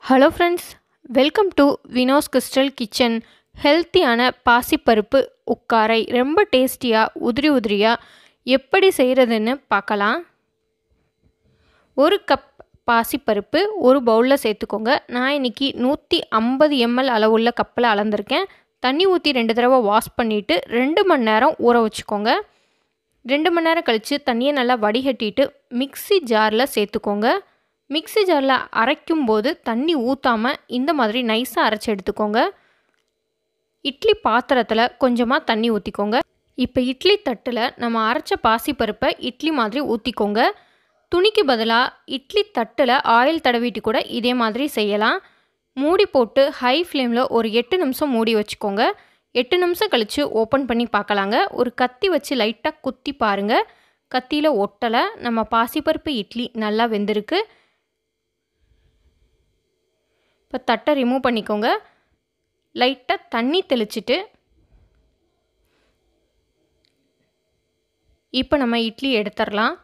Hello friends, welcome to Vino's crystal kitchen. ஹெல்த்தியான பாசிப்பருப்பு உக்காரை ரொம்ப டேஸ்டியாக உதிரியாக எப்படி செய்கிறதுன்னு பார்க்கலாம். ஒரு கப் பாசிப்பருப்பு ஒரு பவுலில் சேர்த்துக்கோங்க. நான் இன்றைக்கி 150 ml அளவுள்ள கப்பில் அளந்திருக்கேன். தண்ணி ஊற்றி 2 தடவை வாஷ் பண்ணிவிட்டு 2 மணி நேரம் ஊற வச்சுக்கோங்க. 2 மணி நேரம் கழித்து தண்ணியை நல்லா வடிகட்டிட்டு மிக்ஸி ஜாரில் சேர்த்துக்கோங்க. மிக்ஸி ஜாரில் அரைக்கும் போது தண்ணி ஊற்றாமல் இந்த மாதிரி நைஸாக அரைச்சி எடுத்துக்கோங்க. இட்லி பாத்திரத்தில் கொஞ்சமாக தண்ணி ஊற்றிக்கோங்க. இப்போ இட்லி தட்டில் நம்ம அரைச்ச பாசிப்பருப்பை இட்லி மாதிரி ஊற்றிக்கோங்க. துணிக்கு பதிலாக இட்லி தட்டில் ஆயில் தடவிட்டு கூட இதே மாதிரி செய்யலாம். மூடி போட்டு ஹை ஃப்ளேமில் ஒரு 8 நிமிஷம் மூடி வச்சுக்கோங்க. 8 நிமிஷம் கழித்து ஓப்பன் பண்ணி பார்க்கலாங்க. ஒரு கத்தி வச்சு லைட்டாக குத்தி பாருங்கள். கத்தியில் ஒட்டலை. நம்ம பாசிப்பருப்பு இட்லி நல்லா வெந்திருக்கு. இப்போ தட்டை ரிமூவ் பண்ணிக்கோங்க. லைட்டாக தண்ணி தெளிச்சிட்டு இப்போ நம்ம இட்லி எடுத்துடலாம்.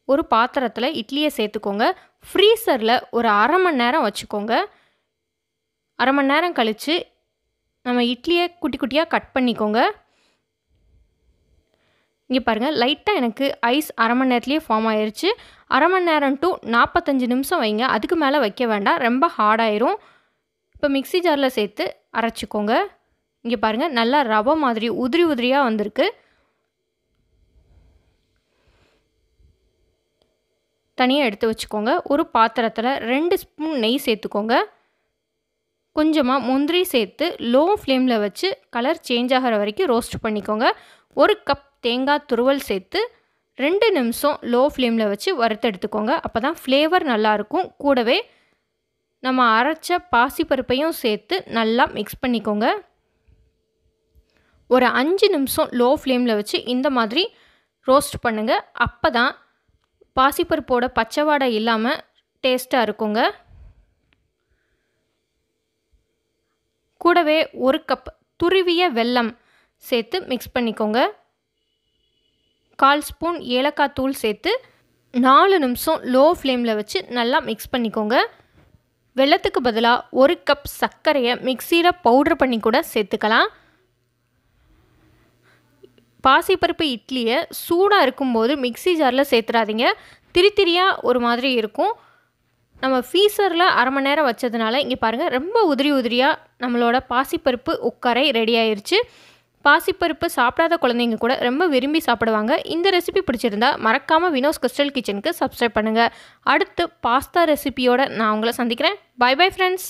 ஒரு பாத்திரத்தில் இட்லியை சேர்த்துக்கோங்க. ஃப்ரீசரில் ஒரு அரை மணி நேரம் வச்சுக்கோங்க. அரை மணி நேரம் கழித்து நம்ம இட்லியை குட்டி குட்டியாக கட் பண்ணிக்கோங்க. இங்கே பாருங்கள், லைட்டாக எனக்கு ஐஸ் அரை மணி நேரத்துலேயே ஃபார்ம் ஆயிடுச்சு. அரை மணி நேரம் டு 45 நிமிஷம் வைங்க. அதுக்கு மேலே வைக்க வேண்டாம், ரொம்ப ஹார்டாயிரும். இப்போ மிக்ஸி ஜாரில் சேர்த்து அரைச்சிக்கோங்க. இங்கே பாருங்கள், நல்லா ரவை மாதிரி உதிரியாக வந்திருக்கு. தனியாக எடுத்து வச்சுக்கோங்க. ஒரு பாத்திரத்தில் 2 ஸ்பூன் நெய் சேர்த்துக்கோங்க. கொஞ்சமாக முந்திரி சேர்த்து லோ ஃப்ளேமில் வச்சு கலர் சேஞ்ச் ஆகிற வரைக்கும் ரோஸ்ட் பண்ணிக்கோங்க. ஒரு கப் தேங்காய் துருவல் சேர்த்து 2 நிமிஷம் லோ ஃப்ளேமில் வச்சு வறுத்தெடுத்துக்கோங்க. அப்போ தான் ஃப்ளேவர் நல்லாயிருக்கும். கூடவே நம்ம அரைச்ச பாசிப்பருப்பையும் சேர்த்து நல்லா மிக்ஸ் பண்ணிக்கோங்க. ஒரு 5 நிமிஷம் லோ ஃப்ளேமில் வச்சு இந்த மாதிரி ரோஸ்ட் பண்ணுங்கள். அப்போ தான் பாசிப்பருப்போட பச்சை வாடை இல்லாமல் டேஸ்ட்டாக இருக்குங்க. கூடவே ஒரு கப் துருவிய வெல்லம் சேர்த்து மிக்ஸ் பண்ணிக்கோங்க. 1/4 ஸ்பூன் ஏலக்காய் தூள் சேர்த்து 4 நிமிஷம் லோ ஃப்ளேமில் வச்சு நல்லா மிக்ஸ் பண்ணிக்கோங்க. வெல்லத்துக்கு பதிலாக 1 கப் சர்க்கரையை மிக்சியில் பவுடர் பண்ணி கூட சேர்த்துக்கலாம். பாசிப்பருப்பு இட்லியை சூடாக இருக்கும்போது மிக்ஸி ஜாரில் சேர்த்துறாதீங்க. திரியாக ஒரு மாதிரி இருக்கும். நம்ம ஃப்ரீசரில் அரை மணி நேரம் வச்சதுனால இங்கே பாருங்கள், ரொம்ப உதிரியாக நம்மளோட பாசிப்பருப்பு உக்கரை ரெடி ஆயிடுச்சு. பாசிப்பருப்பு சாப்பிடாத குழந்தைங்க கூட ரொம்ப விரும்பி சாப்பிடுவாங்க. இந்த ரெசிபி பிடிச்சிருந்தா மறக்காமல் வினோஸ் கிறிஸ்டல் கிச்சனுக்கு சப்ஸ்கிரைப் பண்ணுங்கள். அடுத்து பாஸ்தா ரெசிபியோடு நான் உங்களை சந்திக்கிறேன். Bye bye friends.